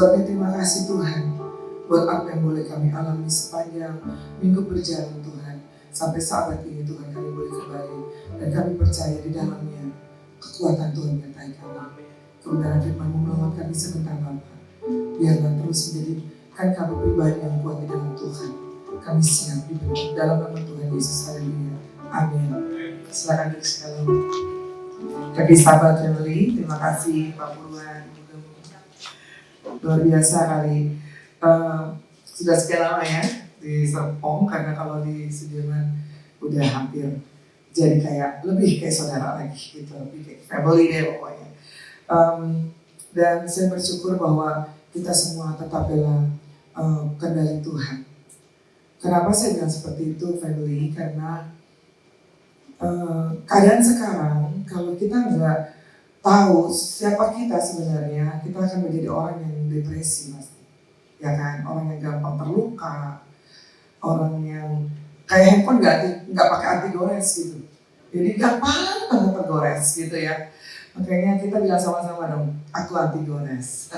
sebabnya terima kasih Tuhan buat apa yang boleh kami alami sepanjang minggu berjalan Tuhan. Sampai saat ini Tuhan kami boleh kembali dan kami percaya di dalamnya kekuatan Tuhan menyertai kami. Kebenaran firman-Mu melawat kami sebentar Bapa. Biarlah terus menjadikan kami pribadi yang kuat di dalam Tuhan. Kami siap dibentuk dalam nama Tuhan Yesus. Haleluya. Amin. Silakan duduk sekalian. Jadi sahabat family, terima kasih Pak Purwan. Luar biasa kali. Sudah sekian lama ya di Serpong, karena kalau di Sudirman udah hampir jadi kayak lebih kayak saudara lagi gitu, lebih kayak family deh pokoknya. Dan saya bersyukur bahwa kita semua tetap dalam kendali Tuhan. Kenapa saya bilang seperti itu family? Karena keadaan sekarang kalau kita nggak tahu siapa kita sebenarnya, kita akan menjadi orang yang depresi pasti. Ya kan, orang yang gampang terluka, orang yang kayak handphone nggak pakai anti gores gitu, jadi gampang banget tergores gitu ya. Makanya kita bilang sama-sama dong, aku anti gores.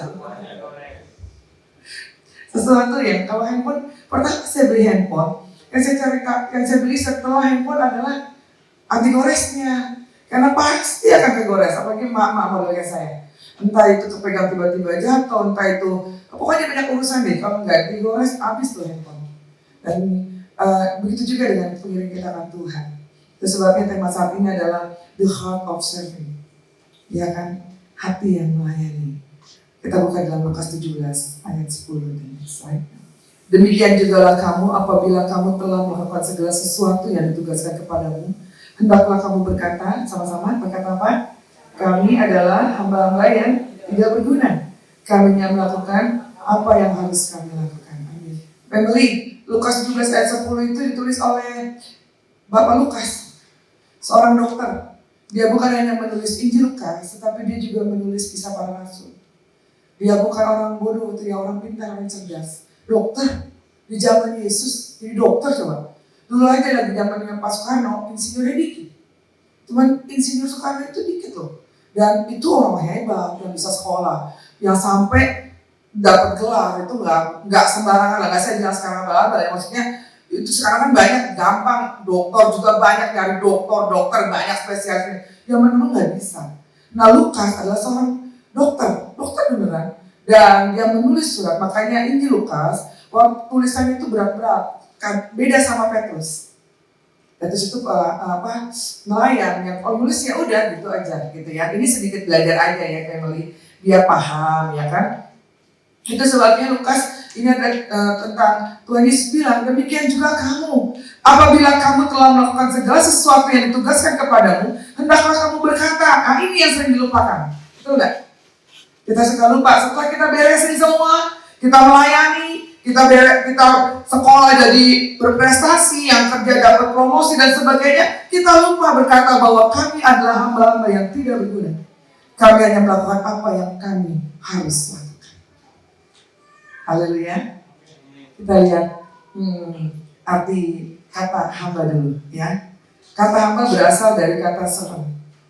Sesuatu yang kalau handphone, pertama saya beli handphone, yang saya beli setelah handphone adalah anti goresnya, karena pasti akan kegores, apalagi mak-mak model kayak saya. Entah itu kepegang tiba-tiba jatuh, entah itu pokoknya banyak urusan deh, kalau nggak digores habis tuh handphone. Dan begitu juga dengan pengiring kita akan Tuhan. Itu sebabnya tema saat ini adalah the heart of serving, ya kan, hati yang melayani. Kita buka dalam Lukas 17 ayat 10 dan slide. Demikian jugalah kamu apabila kamu telah melakukan segala sesuatu yang ditugaskan kepadamu, hendaklah kamu berkata sama-sama, berkata apa? Kami adalah hamba-hamba yang tidak berguna. Kami yang melakukan apa yang harus kami lakukan. Amin. Family, Lukas 17 ayat 10 itu ditulis oleh Bapak Lukas, seorang dokter. Dia bukan hanya menulis Injil Lukas, tetapi dia juga menulis kisah para rasul. Dia bukan orang bodoh, dia orang pintar, orang cerdas. Dokter di zaman Yesus, jadi dokter coba. Dulu aja lagi zamannya Pak Soekarno, insinyurnya dikit. Cuman insinyur Soekarno itu dikit loh. Dan itu orang hebat yang bisa sekolah, yang sampai dapat gelar itu nggak sembarangan lah. Nggak saya bilang sekarang bala ya, maksudnya itu sekarang kan banyak, gampang, dokter juga banyak, dari dokter banyak spesialis. Yang memang nggak bisa. Nah Lukas adalah seorang dokter beneran, dan dia menulis surat. Makanya Injil Lukas, tulisannya itu berat-berat, beda sama Petrus. Petrus itu nelayan yang nulis ya udah gitu aja gitu ya. Ini sedikit belajar aja ya family, dia paham ya kan. Itu sebabnya Lukas ini ada tentang Tuhan Yesus bilang, demikian juga kamu apabila kamu telah melakukan segala sesuatu yang ditugaskan kepadamu, hendaklah kamu berkata. Nah ini yang sering dilupakan, betul nggak? Kita suka lupa setelah kita beresin semua, kita melayani, kita sekolah jadi berprestasi, yang kerja dapat promosi dan sebagainya, kita lupa berkata bahwa kami adalah hamba-hamba yang tidak berguna. Kami hanya melakukan apa yang kami harus lakukan. Haleluya. Kita lihat arti kata hamba dulu ya. Kata hamba berasal dari kata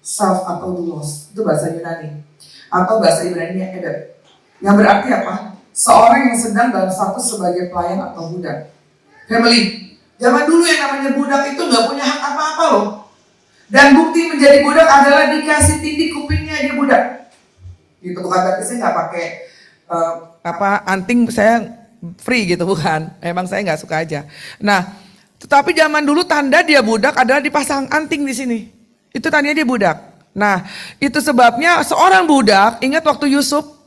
self atau doulos, itu bahasa Yunani, atau bahasa Ibrani edep, yang berarti apa? Seorang yang sedang dalam status sebagai pelayan atau budak. Family, zaman dulu yang namanya budak itu nggak punya hak apa-apa loh. Dan bukti menjadi budak adalah dikasih tindik kupingnya dia budak. Gitu, bukan berarti saya nggak pakai anting, saya free gitu, bukan. Emang saya nggak suka aja. Nah, tetapi zaman dulu tanda dia budak adalah dipasang anting di sini. Itu tandanya dia budak. Nah, itu sebabnya seorang budak, ingat waktu Yusuf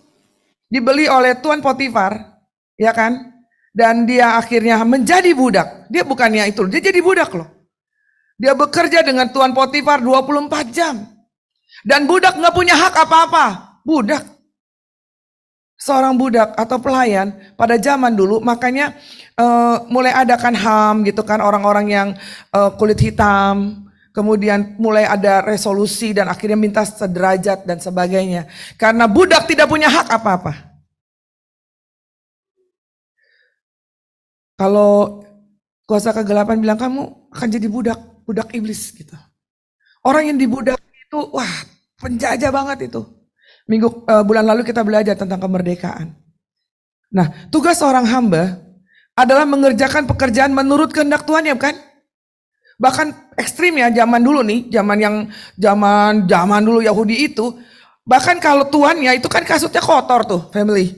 dibeli oleh Tuan Potifar, ya kan? Dan dia akhirnya menjadi budak. Dia bukannya itu, dia jadi budak loh. Dia bekerja dengan Tuan Potifar 24 jam. Dan budak nggak punya hak apa-apa. Budak. Seorang budak atau pelayan pada zaman dulu, makanya mulai ada kan HAM gitu kan, orang-orang yang kulit hitam. Kemudian mulai ada resolusi dan akhirnya minta sederajat dan sebagainya. Karena budak tidak punya hak apa-apa. Kalau kuasa kegelapan bilang kamu akan jadi budak iblis gitu. Orang yang dibudak itu, wah penjajah banget itu. Bulan lalu kita belajar tentang kemerdekaan. Nah, tugas seorang hamba adalah mengerjakan pekerjaan menurut kehendak Tuhan, ya kan? Bahkan ekstrim ya, zaman dulu nih, zaman dulu Yahudi itu, bahkan kalau tuannya itu kan kasutnya kotor tuh, family.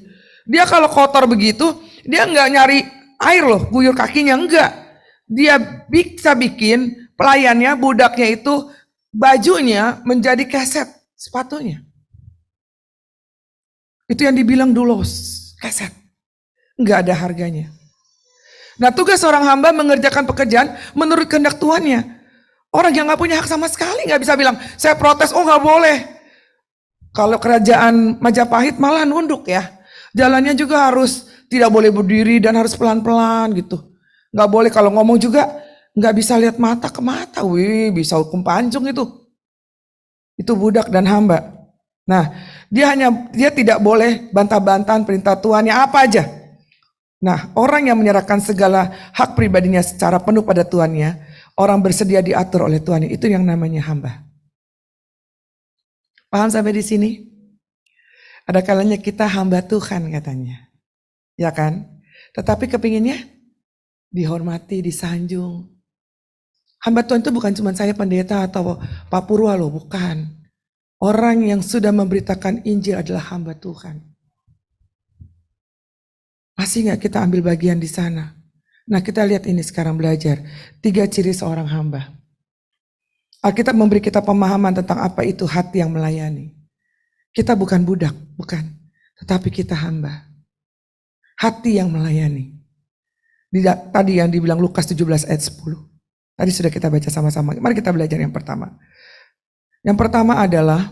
Dia kalau kotor begitu, dia nggak nyari air loh, guyur kakinya enggak. Dia bisa bikin pelayannya, budaknya itu bajunya menjadi keset sepatunya. Itu yang dibilang dulu keset, nggak ada harganya. Nah, tugas seorang hamba mengerjakan pekerjaan menurut kehendak tuannya. Orang yang nggak punya hak sama sekali nggak bisa bilang saya protes, oh nggak boleh. Kalau kerajaan Majapahit malah nunduk ya, jalannya juga harus tidak boleh berdiri dan harus pelan-pelan gitu. Nggak boleh kalau ngomong juga nggak bisa lihat mata ke mata, wih bisa hukum pancung itu. Itu budak dan hamba. Nah, dia tidak boleh bantah-bantahan perintah tuannya apa aja. Nah, orang yang menyerahkan segala hak pribadinya secara penuh pada tuannya, orang bersedia diatur oleh tuannya, itu yang namanya hamba. Paham sampai di sini? Ada kalanya kita hamba Tuhan katanya. Ya kan? Tetapi kepinginnya dihormati, disanjung. Hamba Tuhan itu bukan cuma saya pendeta atau Pak Purwa loh, bukan. Orang yang sudah memberitakan Injil adalah hamba Tuhan. Masih gak kita ambil bagian di sana? Nah, kita lihat ini sekarang belajar. 3 ciri seorang hamba. Alkitab memberi kita pemahaman tentang apa itu hati yang melayani. Kita bukan budak, bukan. Tetapi kita hamba. Hati yang melayani. Tadi yang dibilang Lukas 17 ayat 10. Tadi sudah kita baca sama-sama. Mari kita belajar yang pertama. Yang pertama adalah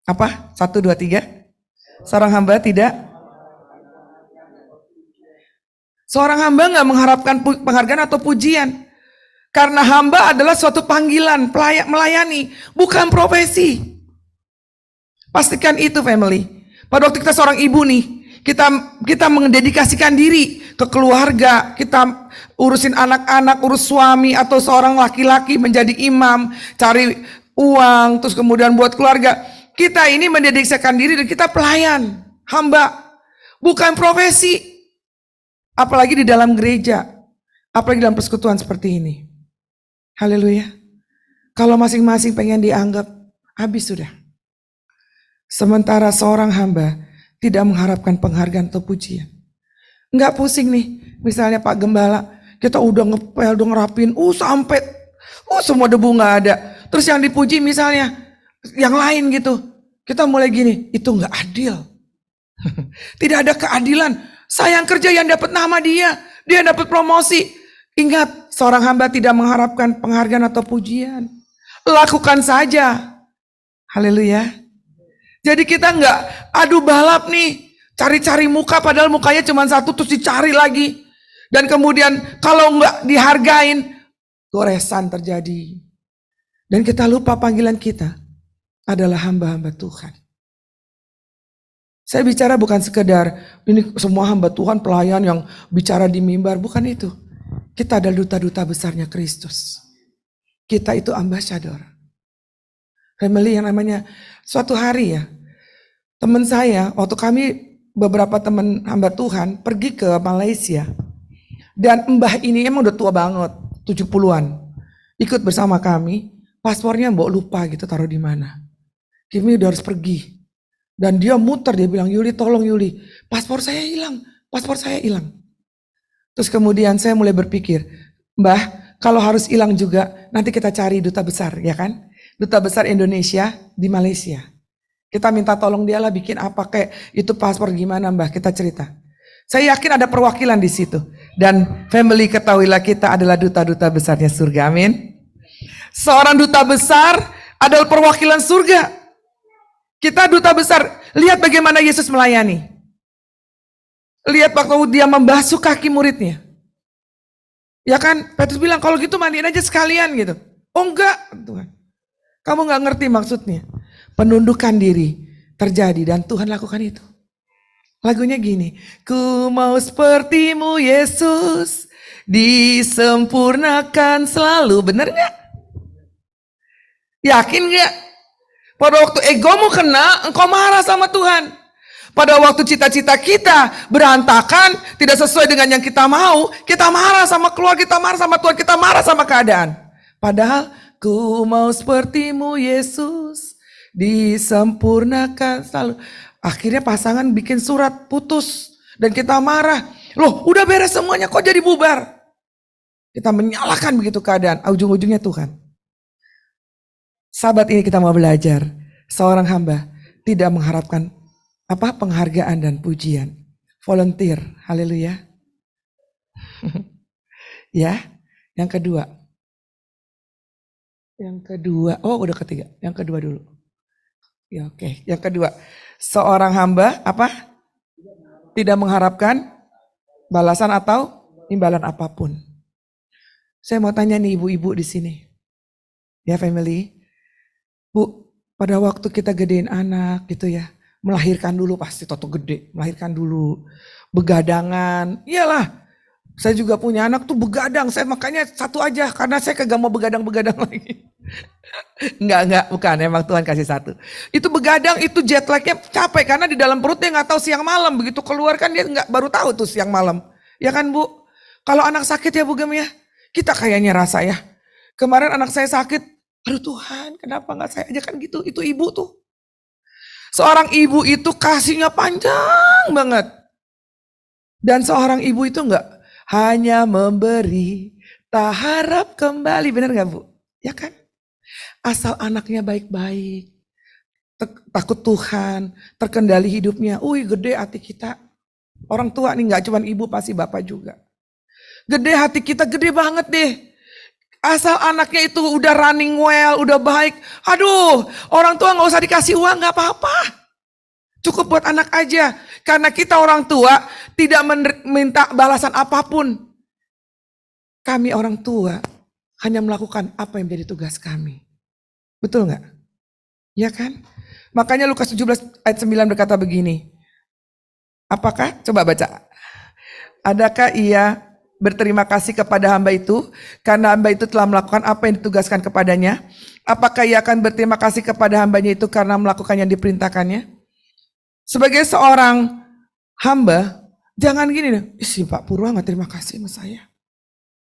apa? 1, 2, 3. Seorang hamba tidak. Seorang hamba gak mengharapkan penghargaan atau pujian. Karena hamba adalah suatu panggilan, melayani, bukan profesi. Pastikan itu family. Pada waktu kita seorang ibu nih, kita mendedikasikan diri ke keluarga, kita urusin anak-anak, urus suami atau seorang laki-laki menjadi imam, cari uang, terus kemudian buat keluarga. Kita ini mendedikasikan diri dan kita pelayan, hamba, bukan profesi. Apalagi di dalam gereja, apalagi dalam persekutuan seperti ini. Haleluya. Kalau masing-masing pengen dianggap, habis sudah. Sementara seorang hamba tidak mengharapkan penghargaan atau pujian. Enggak pusing nih, misalnya Pak Gembala, kita udah ngepel, udah ngerapin, sampai, semua debu nggak ada. Terus yang dipuji misalnya, yang lain gitu. Kita mulai gini, itu nggak adil. Tidak ada keadilan. Saya yang kerja yang dapat nama dia dapat promosi. Ingat, seorang hamba tidak mengharapkan penghargaan atau pujian. Lakukan saja. Haleluya. Jadi kita nggak adu balap nih, cari-cari muka padahal mukanya cuma satu terus dicari lagi. Dan kemudian kalau nggak dihargain, goresan terjadi. Dan kita lupa panggilan kita adalah hamba-hamba Tuhan. Saya bicara bukan sekedar ini semua hamba Tuhan pelayan yang bicara di mimbar, bukan itu. Kita adalah duta-duta besarnya Kristus. Kita itu ambassador. Family yang namanya suatu hari ya, teman saya, waktu kami beberapa teman hamba Tuhan pergi ke Malaysia. Dan mbah ini emang udah tua banget, 70-an. Ikut bersama kami, paspornya mbok lupa gitu taruh di mana. Kimi udah harus pergi. Dan dia muter, dia bilang, Yuli tolong Yuli, paspor saya hilang. Terus kemudian saya mulai berpikir, Mbah, kalau harus hilang juga, nanti kita cari duta besar, ya kan? Duta besar Indonesia di Malaysia. Kita minta tolong dia lah bikin apa kayak itu paspor gimana Mbah, kita cerita. Saya yakin ada perwakilan di situ. Dan family ketahuilah kita adalah duta-duta besarnya surga, amin. Seorang duta besar adalah perwakilan surga. Kita duta besar, lihat bagaimana Yesus melayani. Lihat waktu dia membasuh kaki muridnya. Ya kan, Petrus bilang kalau gitu mandiin aja sekalian gitu. Oh enggak, Tuhan. Kamu gak ngerti maksudnya. Penundukan diri terjadi dan Tuhan lakukan itu. Lagunya gini, ku mau sepertimu Yesus, disempurnakan selalu. Bener gak? Yakin gak? Pada waktu egomu kena, engkau marah sama Tuhan. Pada waktu cita-cita kita berantakan, tidak sesuai dengan yang kita mau, kita marah sama keluarga, kita marah sama Tuhan, kita marah sama keadaan. Padahal, ku mau sepertimu Yesus, disempurnakan selalu. Akhirnya pasangan bikin surat putus, dan kita marah. Loh, udah beres semuanya, kok jadi bubar? Kita menyalahkan begitu keadaan, ujung-ujungnya Tuhan. Sahabat, ini kita mau belajar, seorang hamba tidak mengharapkan penghargaan dan pujian. Volunteer, haleluya. Ya, yang kedua. Udah ketiga. Yang kedua dulu. Ya, oke. Yang kedua, seorang hamba tidak mengharapkan balasan atau imbalan apapun. Saya mau tanya nih ibu-ibu di sini. Ya, family. Bu, pada waktu kita gedein anak gitu ya, melahirkan dulu pasti toto gede, melahirkan dulu, begadangan, iyalah. Saya juga punya anak tuh begadang, saya makanya satu aja karena saya kagak mau begadang-begadang lagi. Enggak, bukan, emang Tuhan kasih satu. Itu begadang, itu jet lagnya capek karena di dalam perutnya nggak tahu siang malam, begitu keluar kan dia nggak baru tahu tuh siang malam. Ya kan Bu? Kalau anak sakit ya Bu Gem ya, kita kayaknya rasa ya. Kemarin anak saya sakit, aduh Tuhan kenapa nggak saya aja kan gitu, itu ibu tuh. Seorang ibu itu kasihnya panjang banget. Dan seorang ibu itu enggak hanya memberi, tak harap kembali. Benar enggak Bu? Ya kan? Asal anaknya baik-baik, takut Tuhan, terkendali hidupnya. Gede hati kita. Orang tua nih enggak cuma ibu, pasti bapak juga. Gede hati kita, gede banget deh. Asal anaknya itu udah running well, udah baik. Aduh, orang tua gak usah dikasih uang, gak apa-apa. Cukup buat anak aja. Karena kita orang tua tidak minta balasan apapun. Kami orang tua hanya melakukan apa yang menjadi tugas kami. Betul gak? Ya kan? Makanya Lukas 17 ayat 9 berkata begini. Apakah? Coba baca. Adakah ia berterima kasih kepada hamba itu karena hamba itu telah melakukan apa yang ditugaskan kepadanya? Apakah ia akan berterima kasih kepada hambanya itu karena melakukan yang diperintahkannya? Sebagai seorang hamba, jangan gini deh, si Pak Purwa gak terima kasih sama saya.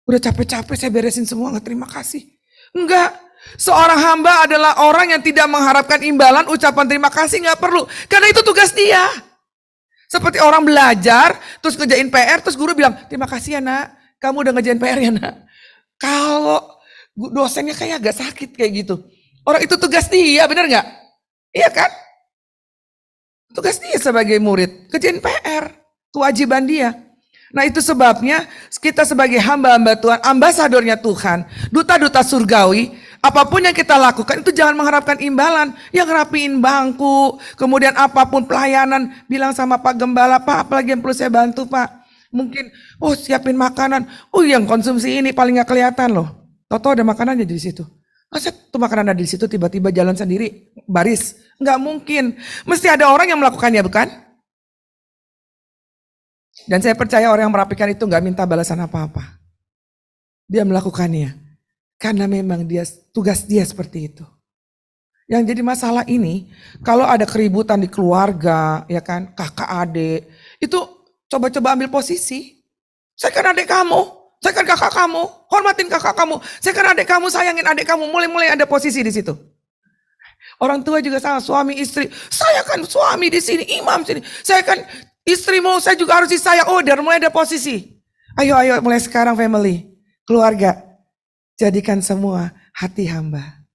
Udah capek-capek saya beresin semua gak terima kasih. Enggak, seorang hamba adalah orang yang tidak mengharapkan imbalan, ucapan terima kasih gak perlu. Karena itu tugas dia. Seperti orang belajar, terus ngerjain PR, terus guru bilang, terima kasih ya nak, kamu udah ngerjain PR ya nak. Kalau dosennya kayak agak sakit kayak gitu. Orang itu tugas dia, benar gak? Iya kan? Tugas dia sebagai murid, kerjain PR, kewajiban dia. Nah itu sebabnya kita sebagai hamba-hamba Tuhan, ambasadornya Tuhan, duta-duta surgawi, apapun yang kita lakukan itu jangan mengharapkan imbalan. Yang rapiin bangku, kemudian apapun pelayanan, bilang sama Pak Gembala, Pak apalagi yang perlu saya bantu Pak. Mungkin, siapin makanan, yang konsumsi ini paling gak kelihatan loh. Toto ada makanannya di situ. Masa tuh makanan ada di situ tiba-tiba jalan sendiri, baris. Nggak mungkin, mesti ada orang yang melakukannya bukan? Dan saya percaya orang yang merapikan itu nggak minta balasan apa-apa. Dia melakukannya karena memang tugas dia seperti itu. Yang jadi masalah ini, kalau ada keributan di keluarga, ya kan, kakak adik, itu coba-coba ambil posisi. Saya kan adik kamu, saya kan kakak kamu, hormatin kakak kamu. Saya kan adik kamu, sayangin adik kamu, mulai-mulai ada posisi di situ. Orang tua juga sama, suami istri. Saya kan suami di sini, imam sini. Saya kan istrimu, saya juga harus disayang. Dari mulai ada posisi. Ayo mulai sekarang family, keluarga. Jadikan semua hati hamba.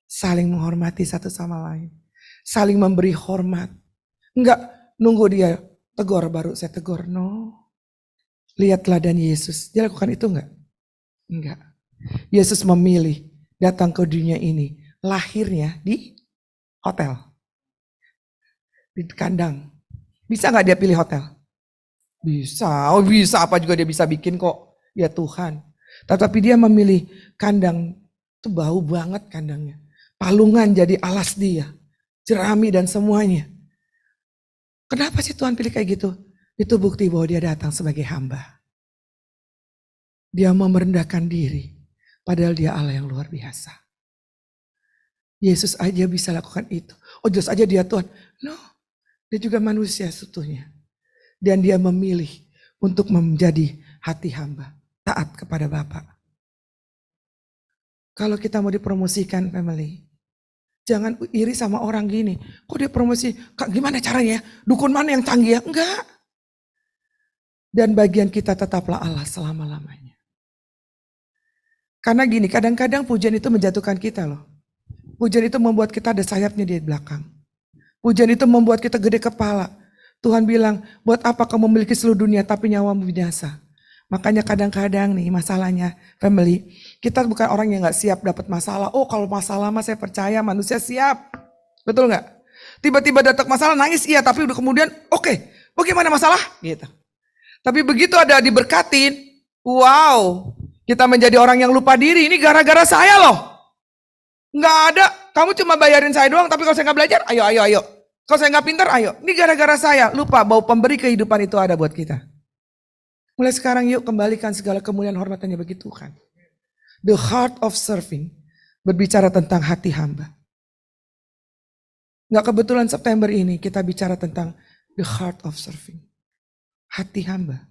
Saling menghormati satu sama lain. Saling memberi hormat. Enggak nunggu dia tegur baru saya tegur. No. Lihat teladan Yesus. Dia lakukan itu enggak? Enggak. Yesus memilih datang ke dunia ini. Lahirnya di hotel. Di kandang. Bisa gak dia pilih hotel? Bisa. Bisa. Apa juga dia bisa bikin kok. Ya Tuhan. Tetapi dia memilih kandang. Itu bau banget kandangnya. Palungan jadi alas dia. Jerami dan semuanya. Kenapa sih Tuhan pilih kayak gitu? Itu bukti bahwa dia datang sebagai hamba. Dia mau merendahkan diri. Padahal dia Allah yang luar biasa. Yesus aja bisa lakukan itu. Jelas aja dia Tuhan. No. Dia juga manusia seutuhnya. Dan dia memilih untuk menjadi hati hamba. Taat kepada Bapa. Kalau kita mau dipromosikan family, jangan iri sama orang gini. Kok dia promosi? Kak, gimana caranya? Dukun mana yang canggih ya? Enggak. Dan bagian kita tetaplah Allah selama-lamanya. Karena gini, kadang-kadang pujian itu menjatuhkan kita loh. Pujian itu membuat kita ada sayapnya di belakang. Pujian itu membuat kita gede kepala. Tuhan bilang, buat apa kamu memiliki seluruh dunia tapi nyawamu binasa? Makanya kadang-kadang nih masalahnya family, kita bukan orang yang gak siap dapat masalah. Oh kalau masalah mah saya percaya manusia siap. Betul gak? Tiba-tiba datang masalah nangis iya, tapi udah kemudian oke, bagaimana masalah? Gitu. Tapi begitu ada diberkatin, wow, kita menjadi orang yang lupa diri. Ini gara-gara saya loh. Nggak ada, kamu cuma bayarin saya doang, tapi kalau saya nggak belajar, ayo. Kalau saya nggak pintar, ayo. Ini gara-gara saya, lupa bahwa pemberi kehidupan itu ada buat kita. Mulai sekarang yuk kembalikan segala kemuliaan hormatannya bagi Tuhan. The heart of serving, berbicara tentang hati hamba. Nggak kebetulan September ini kita bicara tentang the heart of serving. Hati hamba.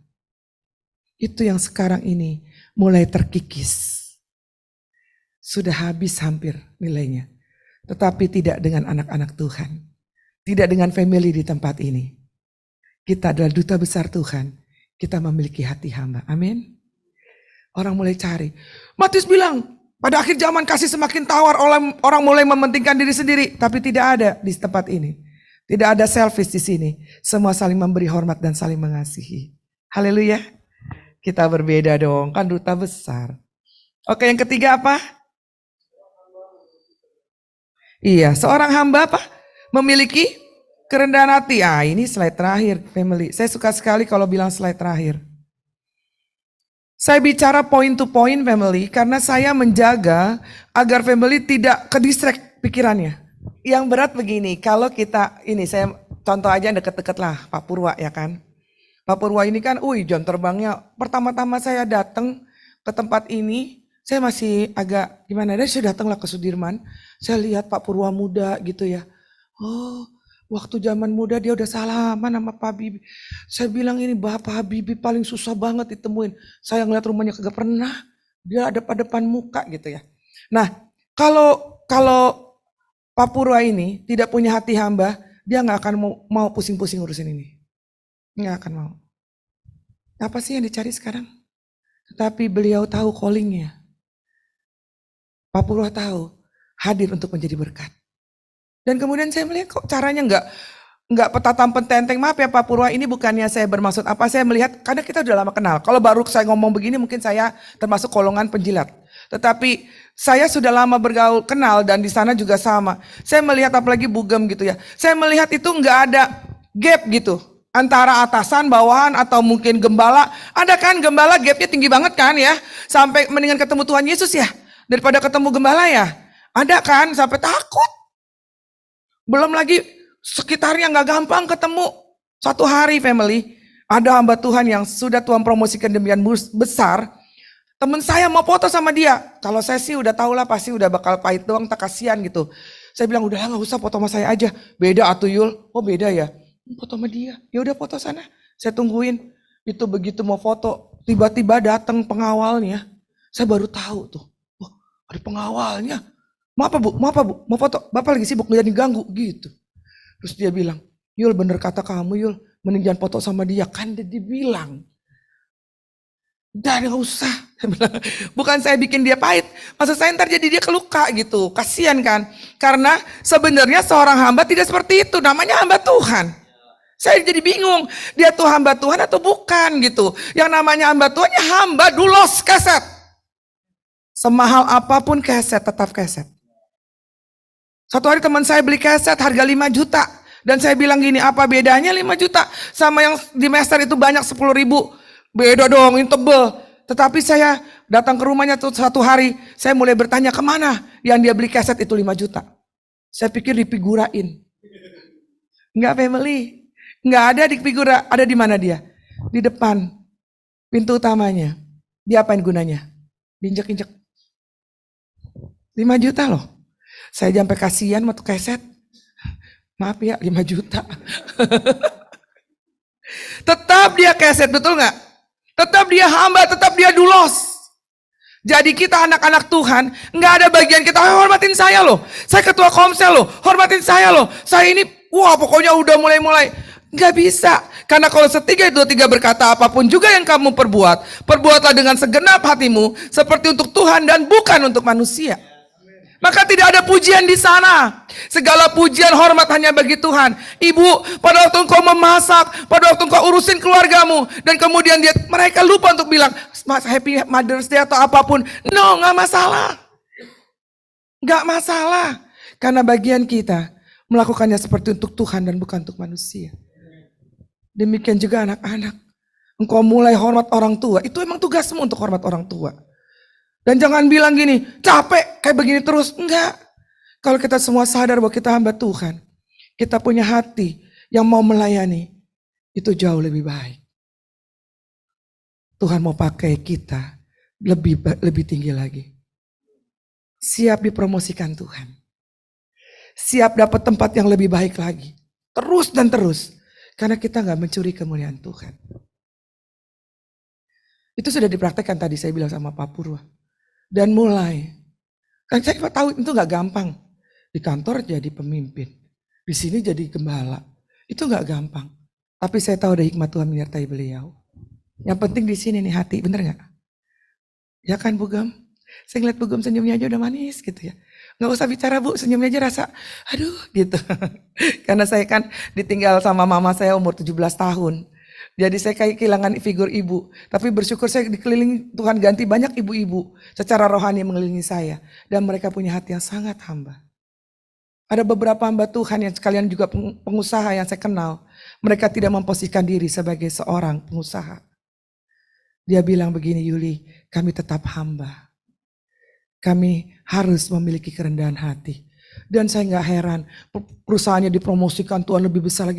Itu yang sekarang ini mulai terkikis. Sudah habis hampir nilainya. Tetapi tidak dengan anak-anak Tuhan. Tidak dengan family di tempat ini. Kita adalah duta besar Tuhan. Kita memiliki hati hamba. Amin. Orang mulai cari. Matius bilang, pada akhir zaman kasih semakin tawar, orang mulai mementingkan diri sendiri. Tapi tidak ada di tempat ini. Tidak ada selfish di sini. Semua saling memberi hormat dan saling mengasihi. Haleluya. Kita berbeda dong, kan duta besar. Oke, yang ketiga apa? Iya, seorang hamba apa? Memiliki kerendahan hati. Ah, ini slide terakhir, family. Saya suka sekali kalau bilang slide terakhir. Saya bicara point to point, family, karena saya menjaga agar family tidak ke-distract pikirannya. Yang berat begini, kalau kita, ini saya contoh aja deket-deket lah, Pak Purwa ya kan. Pak Purwa ini kan, jam terbangnya, pertama-tama saya datang ke tempat ini, saya masih agak gimana, saya datanglah ke Sudirman, saya lihat Pak Purwa muda gitu ya. Oh, waktu zaman muda dia udah salaman sama Pak Bibi. Saya bilang ini Bapak Bibi paling susah banget ditemuin. Saya ngeliat rumahnya kagak pernah, dia ada pada depan muka gitu ya. Nah, kalau Pak Purwa ini tidak punya hati hamba, dia nggak akan mau pusing-pusing urusin ini. Nggak akan mau. Apa sih yang dicari sekarang? Tetapi beliau tahu callingnya. Pak Purwa tahu hadir untuk menjadi berkat. Dan kemudian saya melihat kok caranya nggak petatan pententeng. Maaf ya Pak Purwa, ini bukannya saya bermaksud apa. Saya melihat karena kita udah lama kenal. Kalau baru saya ngomong begini mungkin saya termasuk golongan penjilat. Tetapi saya sudah lama bergaul kenal dan di sana juga sama. Saya melihat apalagi Bugem gitu ya. Saya melihat itu nggak ada gap gitu. Antara atasan, bawahan atau mungkin gembala. Ada kan gembala gapnya tinggi banget kan ya. Sampai mendingan ketemu Tuhan Yesus ya. Daripada ketemu gembala ya. Ada kan sampai takut. Belum lagi sekitarnya nggak gampang ketemu. Satu hari family. Ada hamba Tuhan yang sudah Tuhan promosikan demikian besar. Temen saya mau foto sama dia. Kalau saya sih udah tau lah pasti udah bakal pahit doang, tak kasihan gitu. Saya bilang udahlah nggak usah foto sama saya aja. Beda atuh Yul. Oh beda ya. Foto sama dia. Ya udah foto sana. Saya tungguin. Itu begitu mau foto, tiba-tiba datang pengawalnya. Saya baru tahu tuh. Oh, ada pengawalnya. Mau apa bu? Mau foto? Bapak lagi sibuk jangan diganggu gitu. Terus dia bilang, Yul bener kata kamu Yul. Mending jangan foto sama dia. Kan dia dibilang. Udah gak usah. Bukan saya bikin dia pahit. Maksud saya ntar jadi dia keluka gitu. Kasian kan. Karena sebenarnya seorang hamba tidak seperti itu. Namanya hamba Tuhan. Saya jadi bingung. Dia tuh hamba Tuhan atau bukan gitu. Yang namanya hamba Tuhan ya hamba dulos keset. Semahal apapun keset tetap keset. Satu hari teman saya beli keset harga 5 juta. Dan saya bilang gini, apa bedanya 5 juta sama yang di Master itu banyak 10 ribu. Beda dong, ini tebel. Tetapi saya datang ke rumahnya tuh satu hari, saya mulai bertanya kemana yang dia beli kaset itu 5 juta. Saya pikir dipigurain. Enggak family, enggak ada di figura, ada di mana dia? Di depan, pintu utamanya. Dia apain gunanya? Diinjek-injek. 5 juta loh. Saya sampai kasihan waktu kaset. Maaf ya, 5 juta. Tetap dia keset, betul nggak? Tetap dia hamba, tetap dia dulos. Jadi kita anak-anak Tuhan, nggak ada bagian kita, hormatin saya loh. Saya ketua komsel loh, hormatin saya loh. Saya ini, wah pokoknya udah mulai-mulai. Nggak bisa. Karena kalau setiga dua tiga berkata apapun juga yang kamu perbuat, perbuatlah dengan segenap hatimu, seperti untuk Tuhan dan bukan untuk manusia. Maka tidak ada pujian di sana. Segala pujian hormat hanya bagi Tuhan. Ibu, pada waktu engkau memasak, pada waktu engkau urusin keluargamu, dan kemudian mereka lupa untuk bilang Happy Mother's Day atau apapun. No, nggak masalah. Nggak masalah. Karena bagian kita melakukannya seperti untuk Tuhan dan bukan untuk manusia. Demikian juga anak-anak. Engkau mulai hormat orang tua. Itu emang tugasmu untuk hormat orang tua. Dan jangan bilang gini, capek kayak begini terus. Enggak. Kalau kita semua sadar bahwa kita hamba Tuhan, kita punya hati yang mau melayani, itu jauh lebih baik. Tuhan mau pakai kita lebih tinggi lagi. Siap dipromosikan Tuhan. Siap dapat tempat yang lebih baik lagi. Terus dan terus. Karena kita gak mencuri kemuliaan Tuhan. Itu sudah dipraktekkan tadi saya bilang sama Pak Purwa. Dan mulai. Kan saya tahu itu gak gampang. Di kantor jadi pemimpin. Di sini jadi gembala. Itu gak gampang. Tapi saya tahu ada hikmat Tuhan menyertai beliau. Yang penting di sini nih hati, bener gak? Ya kan Bu Gem? Saya ngeliat Bu Gem senyumnya aja udah manis gitu ya. Gak usah bicara Bu, senyumnya aja rasa, aduh gitu. Karena saya kan ditinggal sama mama saya umur 17 tahun. Jadi saya kayak kehilangan figur ibu. Tapi bersyukur saya dikelilingi Tuhan ganti banyak ibu-ibu secara rohani mengelilingi saya. Dan mereka punya hati yang sangat hamba. Ada beberapa hamba Tuhan yang sekalian juga pengusaha yang saya kenal. Mereka tidak memposisikan diri sebagai seorang pengusaha. Dia bilang begini, Yuli, kami tetap hamba. Kami harus memiliki kerendahan hati. Dan saya gak heran perusahaannya dipromosikan Tuhan lebih besar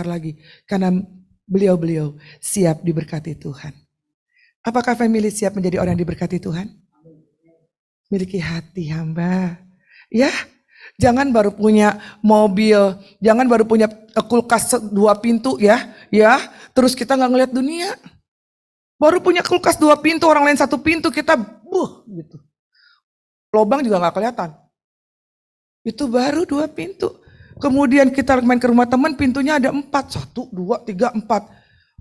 lagi. Karena beliau-beliau siap diberkati Tuhan. Apakah family siap menjadi orang yang diberkati Tuhan? Miliki hati hamba. Ya, jangan baru punya mobil, jangan baru punya kulkas 2 pintu ya. Terus kita gak ngeliat dunia. Baru punya kulkas 2 pintu, orang lain 1 pintu, kita gitu. Lobang juga gak kelihatan. Itu baru 2 pintu. Kemudian kita main ke rumah teman, pintunya ada 4. 1, 2, 3, 4.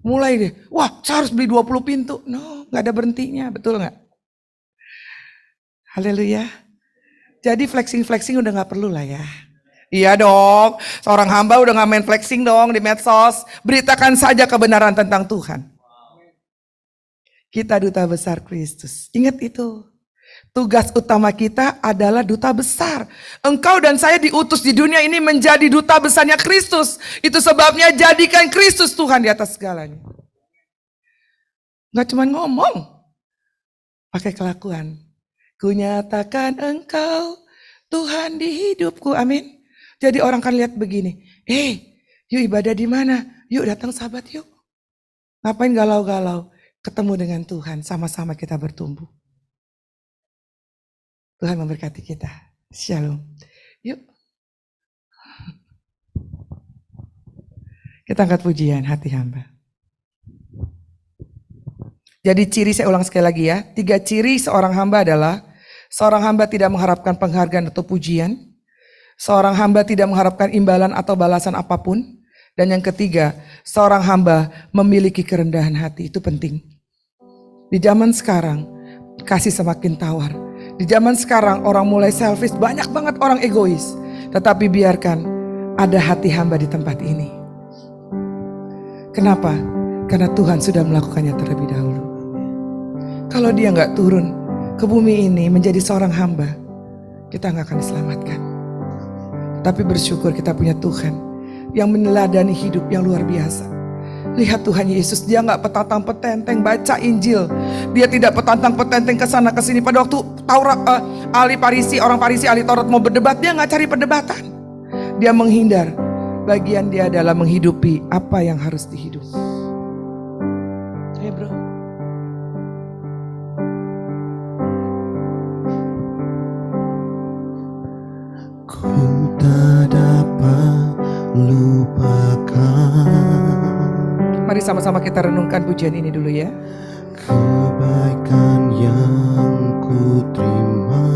Mulai deh, wah saya harus beli 20 pintu. No, gak ada berhentinya, betul gak? Haleluya. Jadi flexing udah gak perlu lah ya. Iya dong, seorang hamba udah gak main flexing dong di medsos. Beritakan saja kebenaran tentang Tuhan. Kita duta besar Kristus. Ingat itu. Tugas utama kita adalah duta besar. Engkau dan saya diutus di dunia ini menjadi duta besarnya Kristus. Itu sebabnya jadikan Kristus Tuhan di atas segalanya. Gak cuma ngomong. Pakai kelakuan. Kunyatakan engkau Tuhan di hidupku. Amin. Jadi orang kan lihat begini. Yuk ibadah di mana? Yuk datang sahabat yuk. Ngapain galau-galau? Ketemu dengan Tuhan. Sama-sama kita bertumbuh. Tuhan memberkati kita. Shalom. Yuk. Kita angkat pujian hati hamba. Jadi ciri, saya ulang sekali lagi ya. 3 ciri seorang hamba adalah, seorang hamba tidak mengharapkan penghargaan atau pujian. Seorang hamba tidak mengharapkan imbalan atau balasan apapun. Dan yang ketiga, seorang hamba memiliki kerendahan hati. Itu penting. Di zaman sekarang, kasih semakin tawar. Di zaman sekarang orang mulai selfish, banyak banget orang egois. Tetapi biarkan ada hati hamba di tempat ini. Kenapa? Karena Tuhan sudah melakukannya terlebih dahulu. Kalau dia gak turun ke bumi ini menjadi seorang hamba, kita gak akan diselamatkan. Tapi bersyukur kita punya Tuhan yang meneladani hidup yang luar biasa. Lihat Tuhan Yesus, dia gak petantang petenteng baca Injil. Dia tidak petantang petenteng kesana kesini. Pada waktu orang Farisi, ahli Taurat mau berdebat, dia gak cari perdebatan. Dia menghindar. Bagian dia adalah menghidupi apa yang harus dihidupi. Bro. Ku tak dapat Mari sama-sama kita renungkan pujian ini dulu ya. Kebaikan yang ku terima,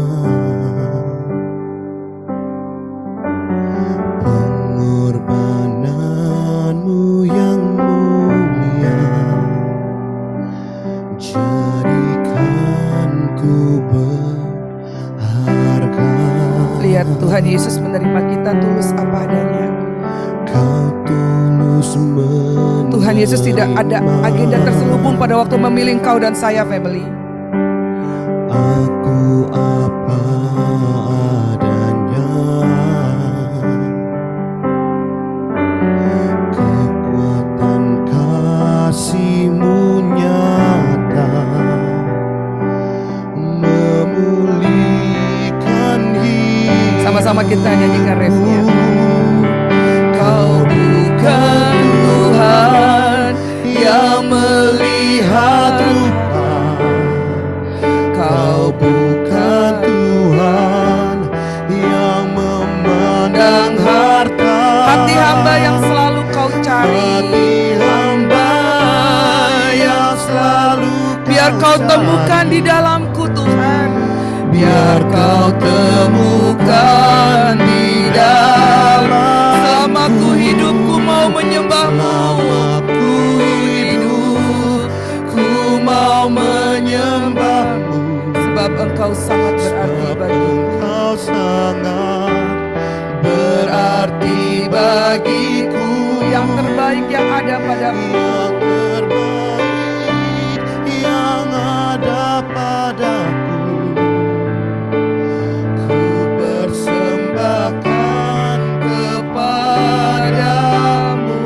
pengorbananmu yang mulia, jadikan ku berharga. Lihat Tuhan Yesus menerima kita tulus apa adanya. Kau tulus menerima. Tuhan Yesus tidak ada agenda terselubung pada waktu memilih kau dan saya, family. Aku apa adanya, kekuatan kasih-Mu nyata, memulihkan hidup. Sama-sama kita nyanyikan refnya. Kau bukan Tuhan yang melihat rupa, Kau bukan Tuhan yang memandang harta. hati hamba yang selalu kau cari. Hati hamba yang selalu Biar kau temukan di dalamku Tuhan. biar kau temukan di dalam. Selama ku hidup ku mau menyembah-Mu. Ku hidup, ku mau menyembah-Mu. Sebab Engkau sangat berarti bagiku. Engkau sangat berarti bagiku. Yang terbaik yang ada padamu. Yang terbaik yang ada padaku, ku persembahkan kepadamu,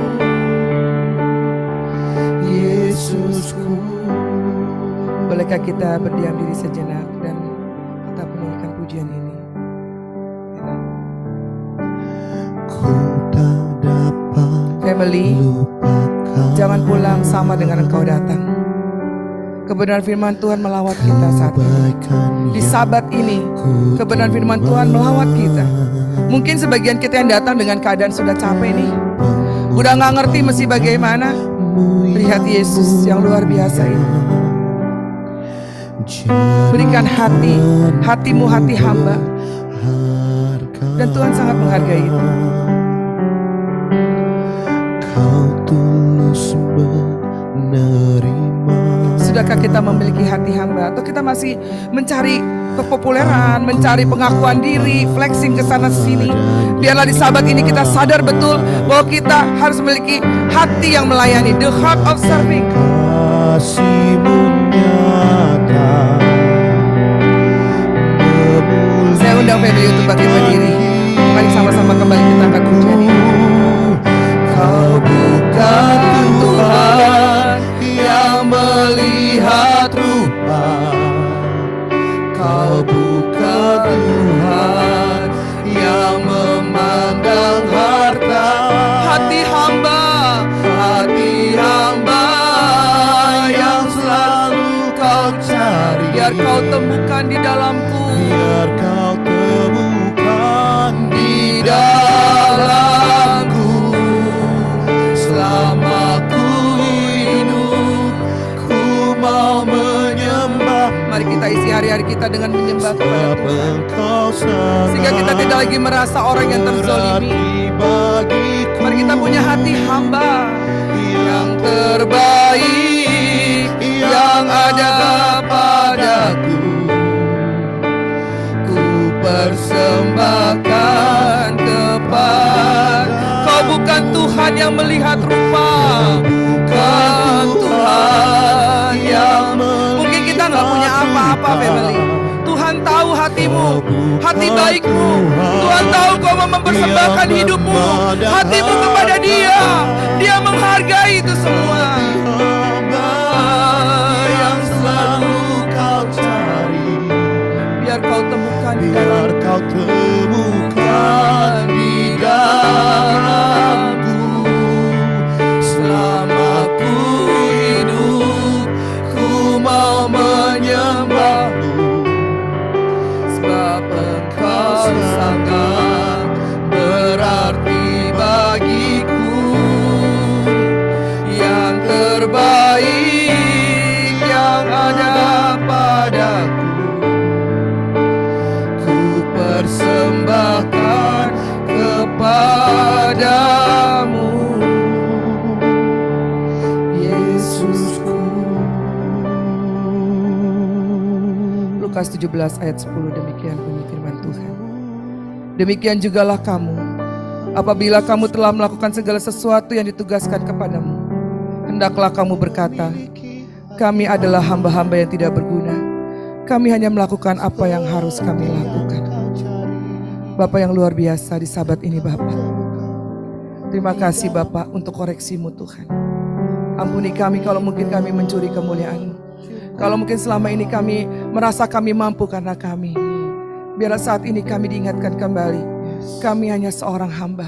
Yesusku. Bolehkah kita berdiam diri sejenak dan kita penuhkan pujian ini? Ku tak dapat Family, lupakan. jangan pulang sama dengan engkau datang. Kebenaran firman Tuhan melawat kita saat ini. Di sabat ini, kebenaran firman Tuhan melawat kita. Mungkin sebagian kita yang datang dengan keadaan sudah capek nih. Udah gak ngerti mesti bagaimana. Lihat Yesus yang luar biasa ini. Berikan hatimu hati hamba. Dan Tuhan sangat menghargai itu. Kau tulus menerima. Sudahkah kita memiliki hati hamba? Atau kita masih mencari kepopuleran, mencari pengakuan diri, flexing ke sana sini? Biarlah di sabat ini kita sadar betul bahwa kita harus memiliki hati yang melayani, the heart of serving. Kasih-Mu nyata, Saya undang family untuk bangkit berdiri. Mari sama-sama kembali kita akan pujian ini. Kau bukan Tuhan yang melihat rupa, Kau bukan Tuhan yang memandang harta. Hati hamba yang selalu kau cari. Biar kau temukan di dalamku. biar kau temukan Di dalamku. Selama ku hidup, ku mau menyembah. Mari kita isi hari-hari kita dengan menyembah kepada Tuhan. Engkau sangat Sehingga kita tidak lagi merasa orang yang terzolimi. bagiku. Mari kita punya hati hamba yang terbaik yang ada padaku. Ku persembahkan kepada. Kau bukan Tuhan yang melihat rupa, bukan Tuhan yang. Mungkin kita nggak punya apa-apa, family. Tuhan tahu hatimu, hati baikmu. Tuhan tahu kau mau mempersembahkan hidupmu, hatimu kepada Dia. Dia menghargai itu semua. Yang selalu kau cari, biar kau temukan di dalam. Biar kau temukan di dalamku. Selama ku hidup, ku mau menyembah-Mu. Sebab Engkau sangat berarti bagiku. terbaik yang ada padaku. Ku persembahkan kepadamu, Yesusku. Lukas 17 ayat 10, demikian bunyi firman Tuhan. Demikian jugalah kamu, apabila kamu telah melakukan segala sesuatu yang ditugaskan kepadamu, hendaklah kamu berkata, kami adalah hamba-hamba yang tidak berguna. Kami hanya melakukan apa yang harus kami lakukan. Bapa yang luar biasa di sabat ini Bapa. Terima kasih Bapa untuk koreksimu Tuhan. Ampuni kami kalau mungkin kami mencuri kemuliaan-Mu. Kalau mungkin selama ini kami merasa kami mampu karena kami. Biarlah saat ini kami diingatkan kembali. Kami hanya seorang hamba.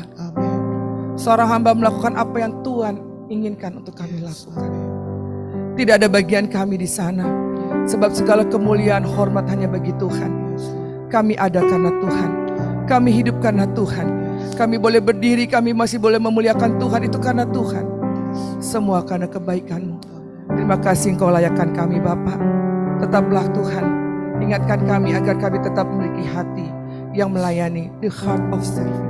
Seorang hamba melakukan apa yang Tuhan inginkan untuk kami lakukan. Tidak ada bagian kami di sana. Sebab segala kemuliaan hormat hanya bagi Tuhan. Kami ada karena Tuhan. Kami hidup karena Tuhan. Kami boleh berdiri, kami masih boleh memuliakan Tuhan, itu karena Tuhan. Semua karena kebaikan-Mu. Terima kasih Engkau layakkan kami Bapa. Tetaplah Tuhan, ingatkan kami agar kami tetap memiliki hati yang melayani, the heart of serving.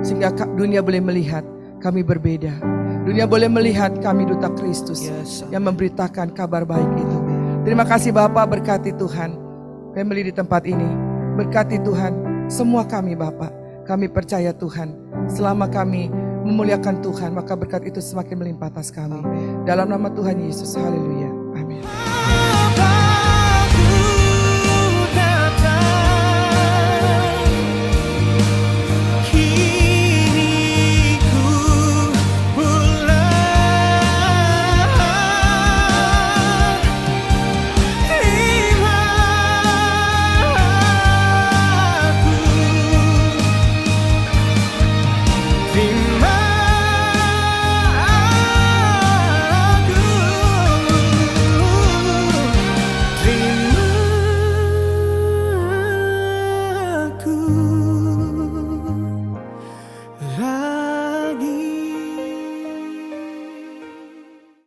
Sehingga dunia boleh melihat kami berbeda. Dunia boleh melihat kami duta Kristus yang memberitakan kabar baik itu. Terima kasih Bapa, berkati Tuhan family di tempat ini. Berkati Tuhan semua kami Bapa. Kami percaya Tuhan, selama kami memuliakan Tuhan, maka berkat itu semakin melimpah atas kami. Dalam nama Tuhan Yesus, haleluya.